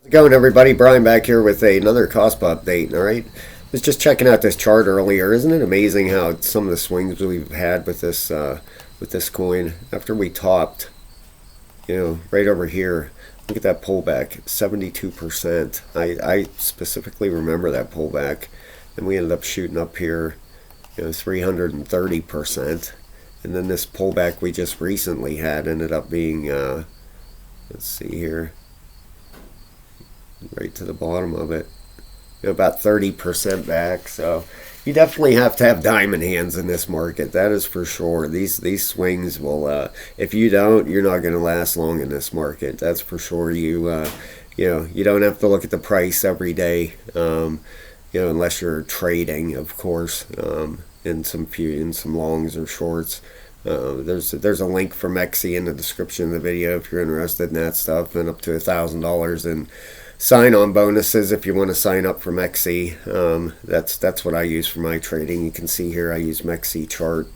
How's it going, everybody? Brian back here with another Kaspa update. All right, was just checking out this chart earlier. Isn't it amazing how some of the swings we've had with this coin after we topped, right over here. Look at that pullback, 72%. I specifically remember that pullback, and we ended up shooting up here, 330%. And then this pullback we just recently had ended up being, let's see here, right to the bottom of it, about 30% back. So you definitely have to have diamond hands in this market. That is for sure. These swings will, if you don't, you're not going to last long in this market. That's for sure. You don't have to look at the price every day, unless you're trading, of course, in some longs or shorts. There's a link for MEXC in the description of the video if you're interested in that stuff, and up to $1,000 in sign-on bonuses if you want to sign up for MEXC. That's what I use for my trading. You can see here I use MEXC chart,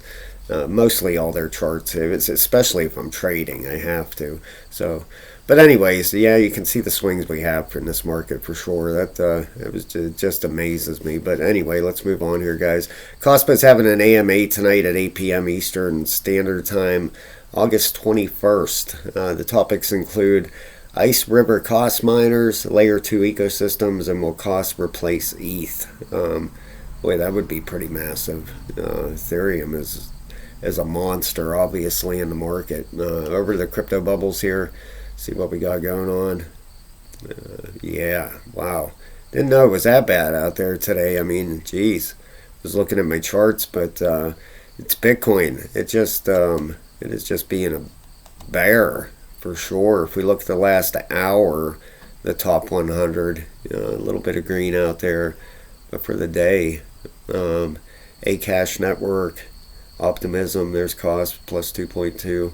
mostly all their charts. Especially if I'm trading, I have to. So, but anyways, yeah, you can see the swings we have in this market for sure. It just amazes me. But anyway, let's move on here, guys. Kaspa is having an AMA tonight at 8 p.m. Eastern Standard Time, August 21st. The topics include Ice River cost miners, layer 2 ecosystems, and will cost replace ETH. Boy, that would be pretty massive. Ethereum is a monster, obviously, in the market. Over to the crypto bubbles here. See what we got going on. Yeah, wow. Didn't know it was that bad out there today. I mean, geez. Was looking at my charts, but it's Bitcoin. It is just being a bear. For sure. If we look at the last hour, the top 100, a little bit of green out there. But for the day, Cash Network, Optimism, there's cost plus 2.2.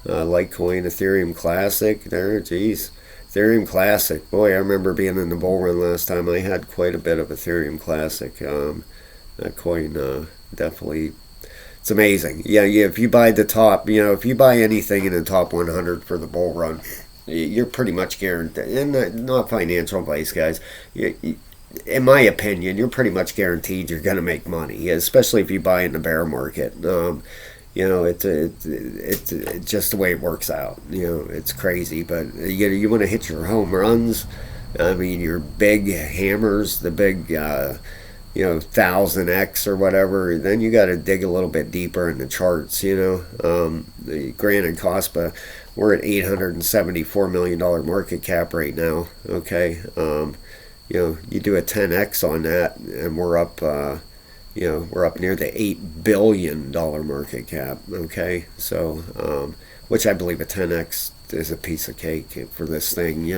Litecoin, Ethereum Classic, there, geez. Ethereum Classic, boy, I remember being in the bull run last time. I had quite a bit of Ethereum Classic. That coin definitely. It's amazing. Yeah, if you buy the top, if you buy anything in the top 100 for the bull run, you're pretty much guaranteed. And not financial advice, guys. In my opinion, you're pretty much guaranteed you're going to make money, especially if you buy in the bear market. It's just the way it works out. It's crazy, but you want to hit your home runs. I mean, your big hammers, the big. 1000x or whatever, then you got to dig a little bit deeper in the charts. The granted Kaspa, we're at $874 million market cap right now. Okay, you do a 10x on that, and we're up near the $8 billion market cap. Okay, so which I believe a 10x is a piece of cake for this thing.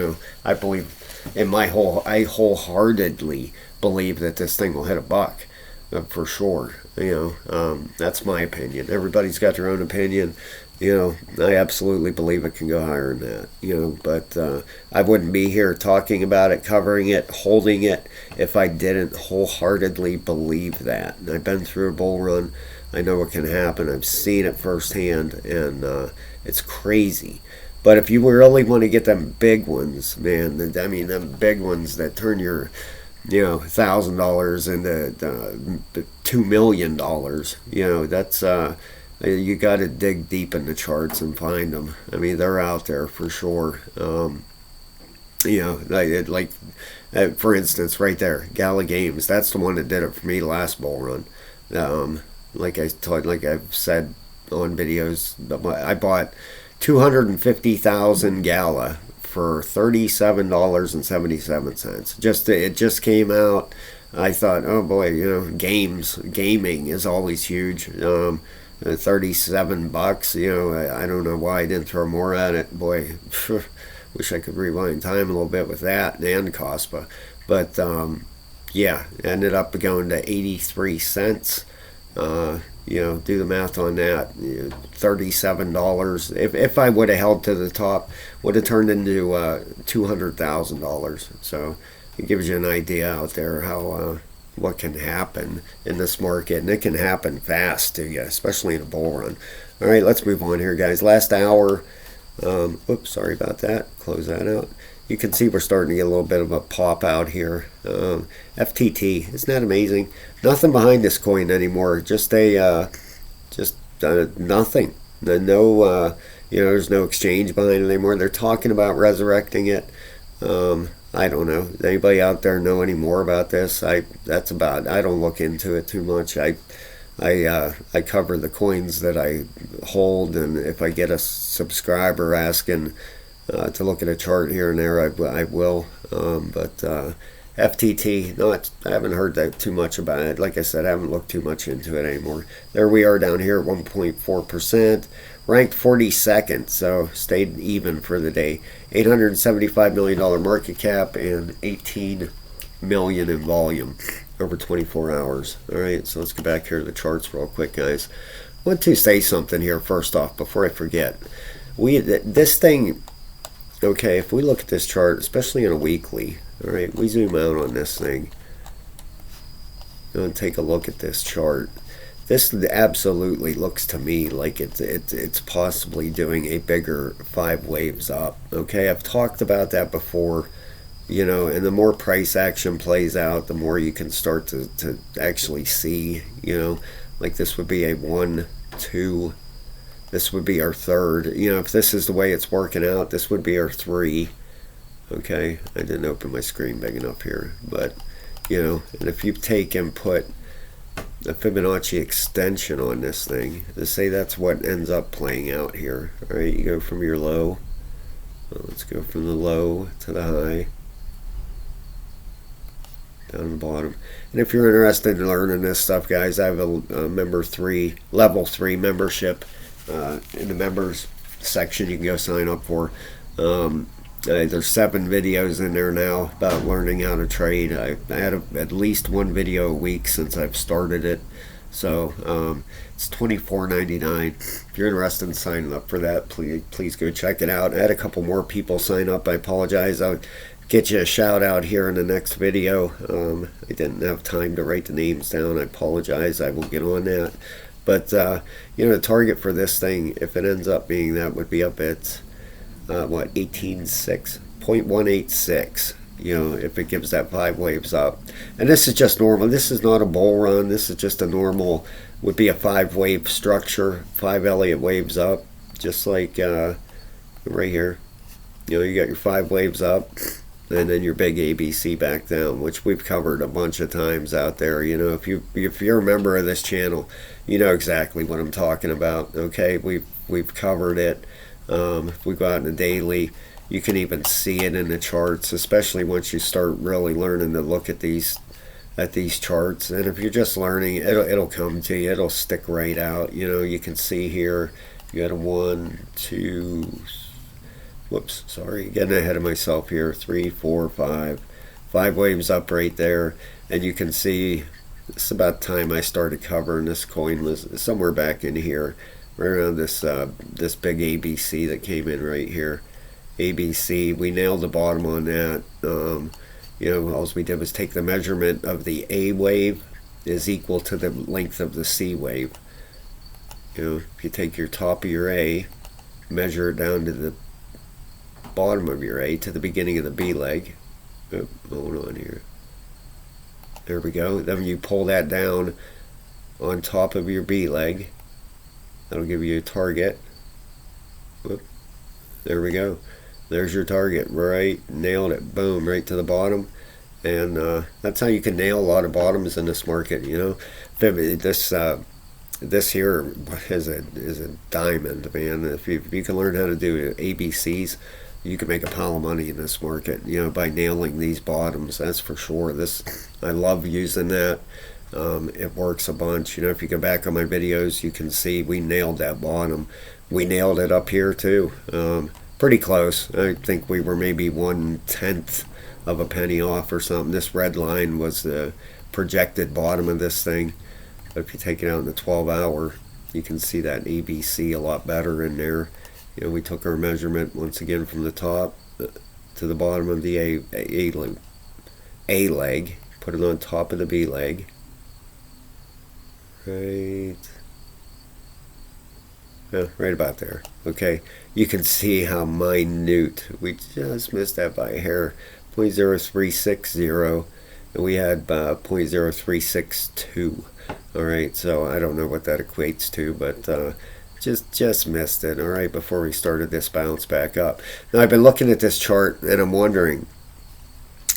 I believe I wholeheartely believe that this thing will hit $1 for sure. That's my opinion. Everybody's got their own opinion. I absolutely believe it can go higher than that. But I wouldn't be here talking about it, covering it, holding it if I didn't wholeheartedly believe that. And I've been through a bull run. I know what can happen. I've seen it firsthand, and it's crazy. But if you really want to get them big ones, man, them big ones that turn your, $1,000 into $2 million, that's, you got to dig deep in the charts and find them. I mean, they're out there for sure. Like for instance, right there, Gala Games, that's the one that did it for me last bull run. Like I've said on videos, I bought 250,000 Gala for $37.77. It just came out. I thought, oh boy, gaming is always huge. $37. I don't know why I didn't throw more at it. Boy, wish I could rewind time a little bit with that and Kaspa. But yeah, ended up going to 83 cents. Do the math on that. $37. If I would have held to the top, would have turned into $200,000. So it gives you an idea out there how what can happen in this market, and it can happen fast to you, especially in a bull run. All right, let's move on here, guys. Last hour. Oops, sorry about that. Close that out. you can see we're starting to get a little bit of a pop out here. FTT, isn't that amazing? Nothing behind this coin anymore. Just nothing. There's no exchange behind it anymore. They're talking about resurrecting it. I don't know. Does anybody out there know any more about this? I don't look into it too much. I cover the coins that I hold, and if I get a subscriber asking to look at a chart here and there, I will. But FTT, no, I haven't heard that too much about it. Like I said, I haven't looked too much into it anymore. There we are down here at 1.4%, ranked 42nd, so stayed even for the day. $875 million market cap and 18 million in volume over 24 hours. All right, so let's get back here to the charts real quick, guys. I want to say something here first off before I forget. This thing, okay, if we look at this chart, especially on a weekly, all right, we zoom out on this thing. Go and take a look at this chart. This absolutely looks to me like it's possibly doing a bigger 5 waves up. Okay, I've talked about that before. And the more price action plays out, the more you can start to actually see, like this would be a 1, 2, this would be our 3rd. If this is the way it's working out, this would be our 3. Okay, I didn't open my screen big enough here, but, and if you take and put a Fibonacci extension on this thing, to say that's what ends up playing out here. All right, you go from your low, let's go from the low to the high, down the bottom. And if you're interested in learning this stuff, guys, I have a level 3 membership in the members section you can go sign up for. There's 7 videos in there now about learning how to trade. I had at least 1 video a week since I've started it. So it's $24.99. If you're interested in signing up for that, please go check it out. I had a couple more people sign up. I apologize. I'll get you a shout out here in the next video. I didn't have time to write the names down. I apologize. I will get on that. But the target for this thing, if it ends up being that, would be up at 0.186. If it gives that 5 waves up. And this is just normal. This is not a bull run. This is just a normal, would be a 5 wave structure, 5 Elliott waves up, just like right here. You got your 5 waves up, and then your big ABC back down, which we've covered a bunch of times out there. If you're a member of this channel, you know exactly what I'm talking about. Okay, we've covered it. If we go out in a daily, you can even see it in the charts, especially once you start really learning to look at these charts. And if you're just learning, it'll come to you. It'll stick right out. You can see here, you got a 1, 2, whoops, sorry, getting ahead of myself here, 3, 4, 5 waves up right there. And you can see, it's about the time I started covering this coin was somewhere back in here, right around this big ABC that came in right here. ABC, we nailed the bottom on that. All we did was take the measurement of the A wave is equal to the length of the C wave. If you take your top of your A, measure it down to the bottom of your A to the beginning of the B leg. Oh, hold on here. There we go. Then you pull that down on top of your B leg. That'll give you a target. Whoop. There we go. There's your target. Right, nailed it. Boom, right to the bottom. And that's how you can nail a lot of bottoms in this market. This here is a diamond, man. If you can learn how to do ABCs, you can make a pile of money in this market. By nailing these bottoms. That's for sure. I love using that. It works a bunch. If you go back on my videos, you can see we nailed that bottom. We nailed it up here too. Pretty close. I think we were maybe 1/10 of a penny off or something. This red line was the projected bottom of this thing. But if you take it out in the 12-hour, you can see that ABC a lot better in there. We took our measurement once again from the top to the bottom of the A leg, put it on top of the B leg. Right right about there. Okay, you can see how minute. We just missed that by a hair. 0.0360, and we had 0.0362. All right, so I don't know what that equates to, but just missed it. All right, before we started this bounce back up. Now I've been looking at this chart, and I'm wondering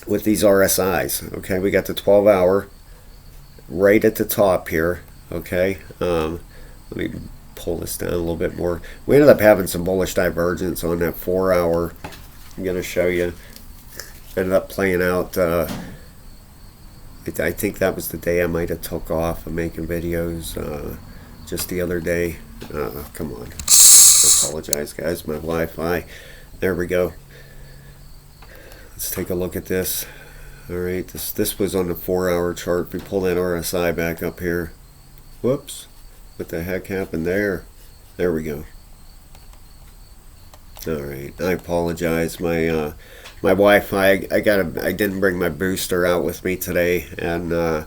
with these RSIs. Okay, we got the 12-hour right at the top here. Okay, let me pull this down a little bit more. We ended up having some bullish divergence on that 4-hour. I'm going to show you. Ended up playing out. I think that was the day I might have took off of making videos just the other day. Come on. I apologize, guys. My Wi-Fi. There we go. Let's take a look at this. All right, this was on the 4-hour chart. We pull that RSI back up here. Whoops. What the heck happened there? There we go. All right, I apologize. My Wi-Fi. I didn't bring my booster out with me today, and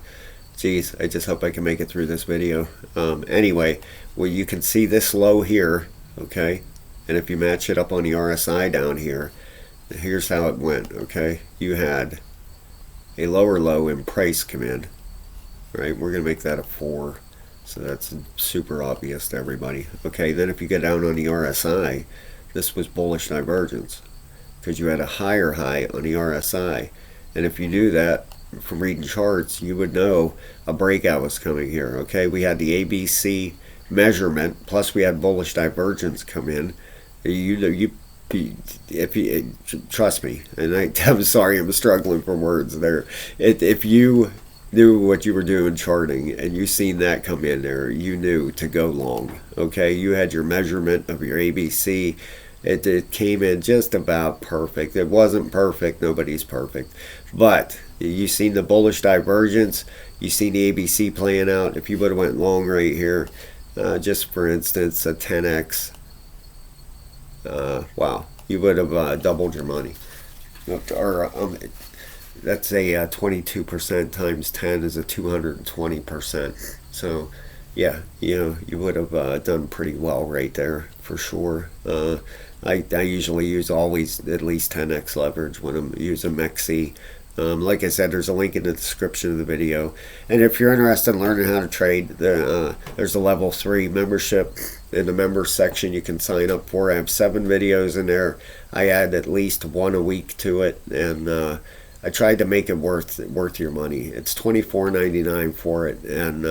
geez, I just hope I can make it through this video. Anyway, well, you can see this low here, okay, and if you match it up on the RSI down here, here's how it went. Okay, you had a lower low in price come in. Right, we're gonna make that a 4. So that's super obvious to everybody. Okay, then if you get down on the RSI, this was bullish divergence because you had a higher high on the RSI. And if you knew that from reading charts, you would know a breakout was coming here. Okay, we had the ABC measurement, plus we had bullish divergence come in. If you trust me, and I'm sorry, I'm struggling for words there. If you knew what you were doing charting and you seen that come in there, you knew to go long. Okay, you had your measurement of your ABC. It came in just about perfect. It wasn't perfect. Nobody's perfect, but you seen the bullish divergence. You seen the ABC playing out. If you would have went long right here, just for instance, a 10x, wow, you would have doubled your money. Or that's a 22% times 10 is a 220%. So yeah, you would have done pretty well right there for sure. I usually use always at least 10x leverage when I'm using MEXC. Like I said, there's a link in the description of the video, and if you're interested in learning how to trade, there's a level 3 membership in the members section you can sign up for. I have 7 videos in there. I add at least 1 a week to it, and I tried to make it worth your money. It's $24.99 for it, and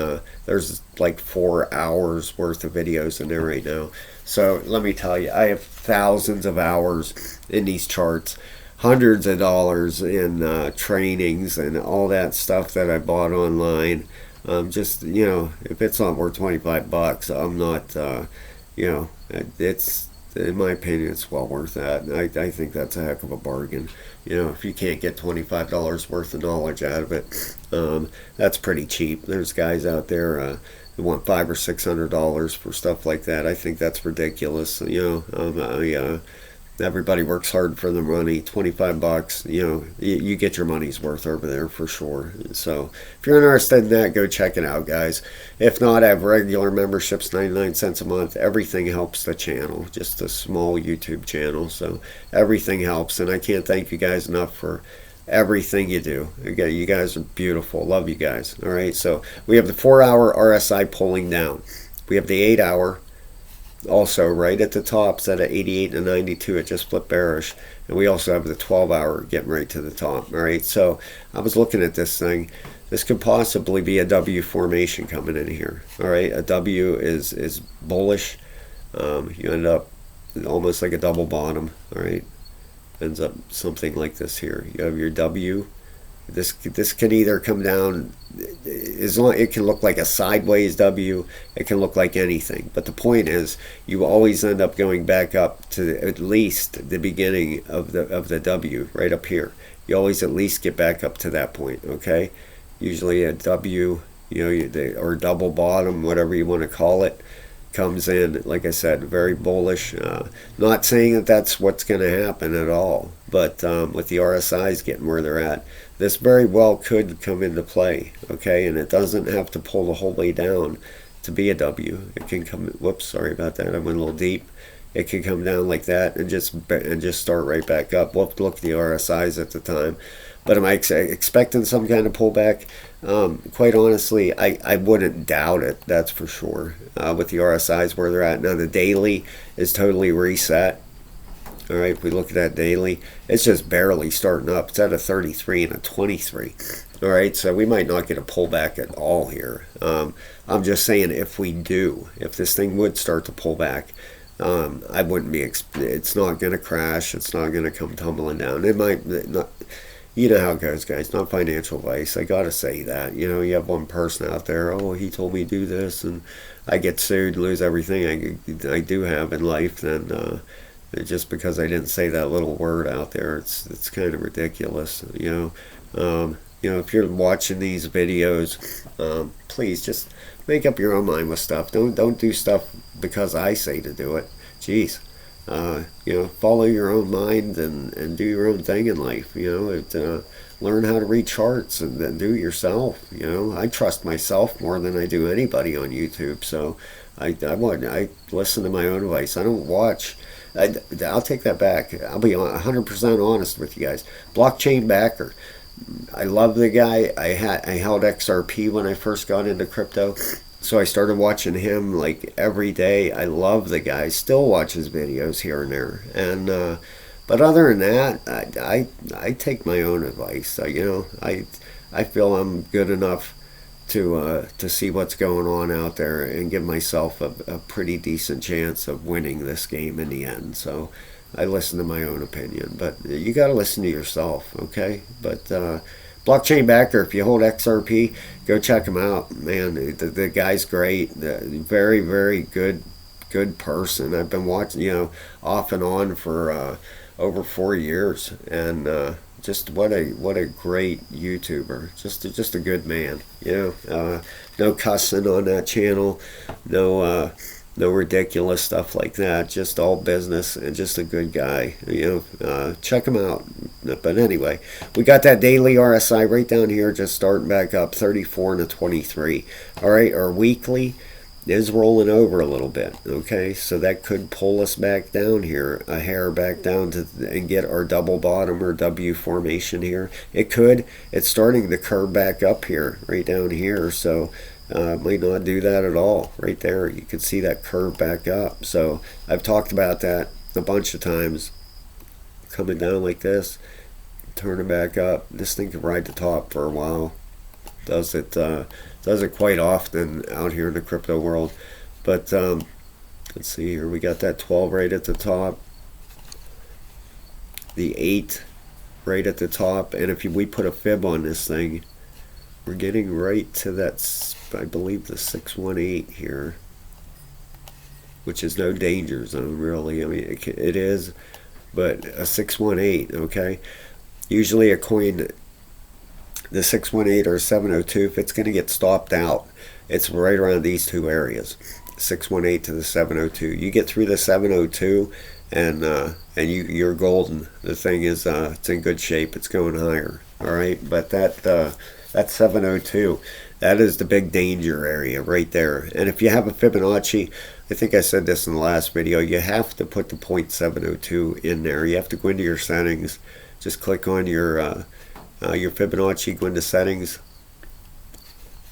there's like 4 hours worth of videos in there right now. So let me tell you, I have thousands of hours in these charts, hundreds of dollars in trainings and all that stuff that I bought online. Just, if it's not worth 25 bucks, I'm not, it's, in my opinion, it's well worth that. I think that's a heck of a bargain. If you can't get $25 worth of knowledge out of it, that's pretty cheap. There's guys out there who want $500 or $600 for stuff like that. I think that's ridiculous. Everybody works hard for their money. 25 bucks, you get your money's worth over there for sure. So if you're interested in that, go check it out, guys. If not, I have regular memberships, 99 cents a month. Everything helps the channel, just a small YouTube channel. So everything helps, and I can't thank you guys enough for everything you do. Again, you guys are beautiful. Love you guys. All right, so we have the 4-hour RSI pulling down. We have the 8-hour. Also, right at the top, set at 88 and 92, it just flipped bearish. And we also have the 12-hour getting right to the top. All right, so I was looking at this thing. This could possibly be a W formation coming in here. All right, a W is bullish. You end up almost like a double bottom. All right, ends up something like this here. You have your W. This can either come down, as long it can look like a sideways W, it can look like anything. But the point is, you always end up going back up to at least the beginning of the W right up here. You always at least get back up to that point. Okay, usually a W, or double bottom, whatever you want to call it, comes in, like I said, very bullish. Not saying that that's what's going to happen at all, but with the RSIs getting where they're at, this very well could come into play. Okay, and it doesn't have to pull the whole way down. to be a W. It can come, whoops, sorry about that, I went a little deep. It can come down like that and just start right back up. We'll have to look at the RSIs at the time. But am I expecting some kind of pullback? Quite honestly, I wouldn't doubt it, that's for sure, with the RSIs where they're at. Now, the daily is totally reset. All right, if we look at that daily, it's just barely starting up. It's at a 33 and a 23. All right, so we might not get a pullback at all here. I'm just saying if this thing would start to pull back, I wouldn't be, it's not going to crash. It's not going to come tumbling down. It might not. You know how it goes, guys. Not financial advice. I gotta say that. You know, you have one person out there. Oh, he told me to do this, and I get sued, lose everything I do have in life. Then just because I didn't say that little word out there, it's kind of ridiculous. If you're watching these videos, please just make up your own mind with stuff. Don't do stuff because I say to do it. Jeez. Follow your own mind and do your own thing in life. Learn how to read charts and then do it yourself. I trust myself more than I do anybody on YouTube. So I listen to my own advice. I don't watch. I'll take that back. I'll be 100% honest with you guys. Blockchain backer. I love the guy. I held XRP when I first got into crypto. So I started watching him like every day. I love the guy. Still watch his videos here and there. And but other than that, I take my own advice. I feel I'm good enough to see what's going on out there and give myself a pretty decent chance of winning this game in the end. So I listen to my own opinion. But you got to listen to yourself, okay? But Blockchain backer, if you hold XRP, go check him out. Man, the guy's great. Very, very good person. I've been watching, off and on for over 4 years, and just what a great YouTuber. Just a good man. No cussing on that channel. No ridiculous stuff like that. Just all business and just a good guy. Check him out. But anyway, we got that daily RSI right down here, just starting back up, 34 and a 23. All right, our weekly is rolling over a little bit. Okay, so that could pull us back down here, a hair back down and get our double bottom or W formation here. It could. It's starting to curve back up here, right down here. So. Might not do that at all. Right there, you can see that curve back up. So I've talked about that a bunch of times. Coming down like this, turning back up. This thing can ride the top for a while. Does it quite often out here in the crypto world. But let's see here. We got that 12 right at the top. The 8 right at the top. And if we put a fib on this thing, we're getting right to that, I believe, the 618 here, which is no danger zone, really. I mean, it is, but a 618, okay? Usually a coin, the 618 or 702, if it's going to get stopped out, it's right around these two areas, 618 to the 702. You get through the 702, and you're golden. The thing is, it's in good shape. It's going higher, all right? But that's 702. That is the big danger area right there. And if you have a Fibonacci, I think I said this in the last video, you have to put the 0.702 in there. You have to go into your settings. Just click on your Fibonacci, go into settings,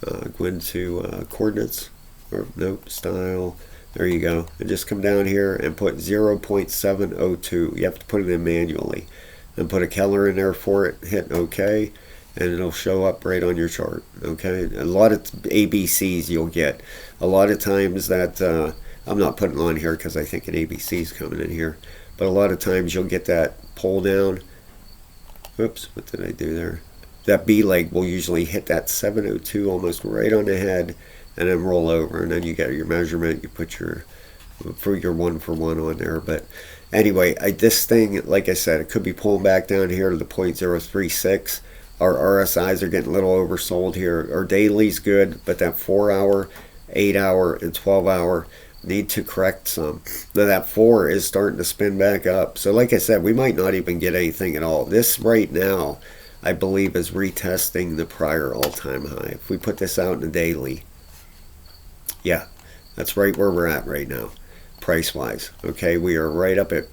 go into coordinates, or nope, style. There you go. And just come down here and put 0.702. You have to put it in manually. And put a Keller in there for it. Hit OK. And it'll show up right on your chart. Okay, a lot of ABCs you'll get. A lot of times that I'm not putting on here because I think an ABC is coming in here, but a lot of times you'll get that pull down. Oops, what did I do there? That B leg will usually hit that 702 almost right on the head, and then roll over, and then you get your measurement. You put your 1-for-1 on there. But anyway, this thing, like I said, it could be pulling back down here to the 0.036. Our RSIs are getting a little oversold here. Our daily's good, but that 4-hour, 8-hour, and 12-hour need to correct some. Now that 4 is starting to spin back up. So like I said, we might not even get anything at all. This right now, I believe, is retesting the prior all-time high. If we put this out in the daily, Yeah, that's right where we're at right now, price wise. Okay, we are right up at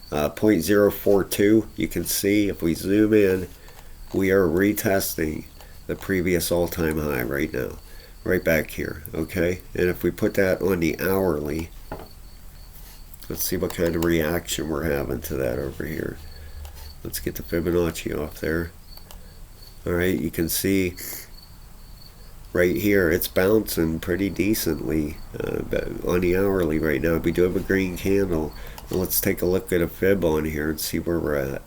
0.042. You can see if we zoom in, we are retesting the previous all-time high right now, right back here. Okay, and if we put that on the hourly, let's see what kind of reaction we're having to that over here. Let's get the Fibonacci off there. All right, you can see right here it's bouncing pretty decently on the hourly right now. We do have a green candle. Let's take a look at a fib on here and see where we're at.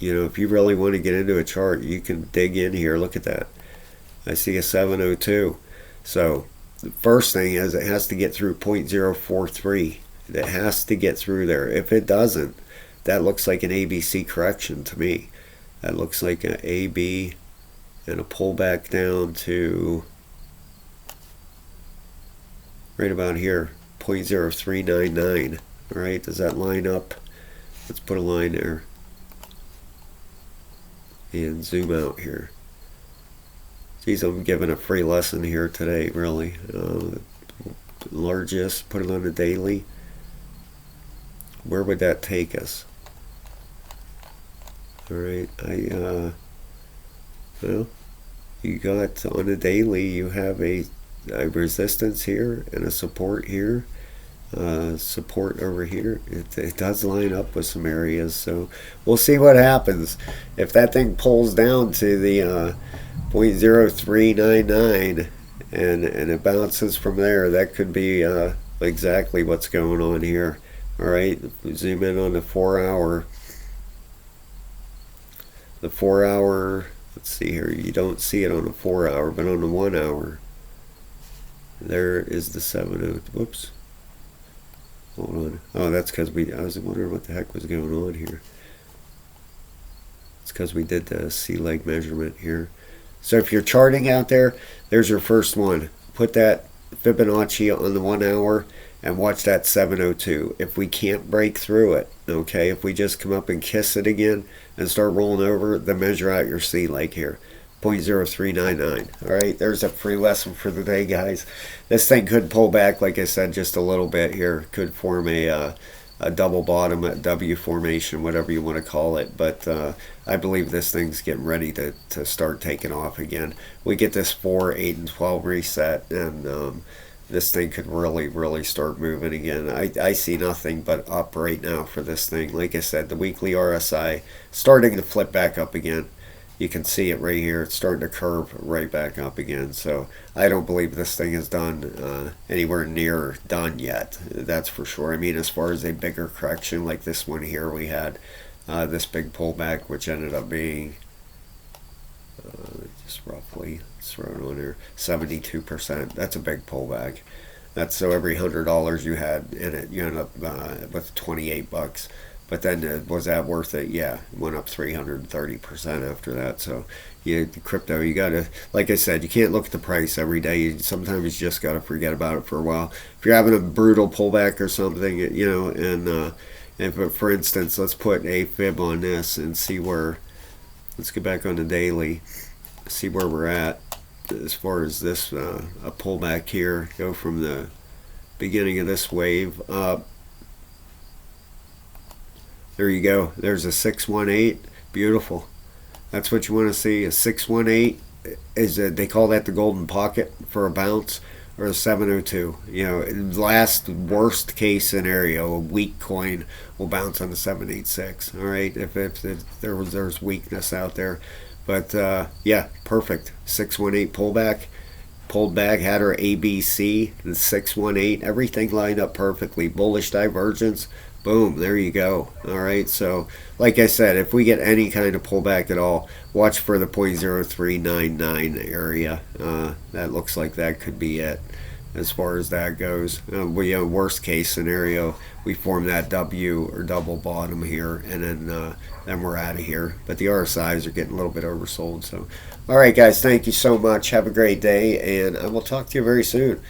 You know, if you really want to get into a chart, you can dig in here. Look at that. I see a 702. So the first thing is it has to get through 0.043. It has to get through there. If it doesn't, that looks like an ABC correction to me. That looks like an AB and a pullback down to right about here, 0.0399. All right, does that line up? Let's put a line there and zoom out here. Geez, I'm giving a free lesson here today, really. Largest, put it on the daily. Where would that take us? All right, well, you got on the daily, you have a resistance here and a support here, support over here. It does line up with some areas, so we'll see what happens. If that thing pulls down to the 0.0399 and it bounces from there, that could be exactly what's going on here. All right, zoom in on the 4-hour. The 4-hour, let's see here, you don't see it on the 4-hour, but on the 1-hour, there is the 70. Whoops. Hold on. Oh, that's because I was wondering what the heck was going on here. It's because we did the C leg measurement here. So if you're charting out there, there's your first one. Put that Fibonacci on the 1-hour and watch that 702. If we can't break through it, okay, if we just come up and kiss it again and start rolling over, then measure out your C leg here, 0.0399. All right, there's a free lesson for the day, guys. This thing could pull back, like I said, just a little bit here. Could form a double bottom, a W formation, whatever you want to call it. But I believe this thing's getting ready to start taking off again. We get this 4, 8, and 12 reset, and this thing could really start moving again. I see nothing but up right now for this thing. Like I said, the weekly RSI starting to flip back up again. You can see it right here. It's starting to curve right back up again. So I don't believe this thing is done anywhere near done yet. That's for sure. I mean, as far as a bigger correction like this one here, we had this big pullback, which ended up being just roughly, let's throw it on there, 72%. That's a big pullback. That's so every $100 you had in it, you end up with $28. But then was that worth it? Yeah, it went up 330% after that. So crypto, you gotta, like I said, you can't look at the price every day. Sometimes you just gotta forget about it for a while. If you're having a brutal pullback or something, you know, and if, for instance, let's put a fib on this and see where. Let's get back on the daily, see where we're at as far as this a pullback here. Go from the beginning of this wave up. There you go. There's a 618. Beautiful. That's what you want to see. A 618 is they call that the golden pocket for a bounce, or a 702. You know, last worst case scenario, a weak coin will bounce on the 786. All right, if there's weakness out there, but yeah, perfect. 618 pullback. Pulled back, had our ABC, the 618, everything lined up perfectly. Bullish divergence, boom, there you go. All right, so like I said, if we get any kind of pullback at all, watch for the 0.0399 area. That looks like that could be it as far as that goes. Worst case scenario, we form that W or double bottom here, and then we're out of here. But the RSIs are getting a little bit oversold. So, all right, guys, thank you so much. Have a great day, and I will talk to you very soon.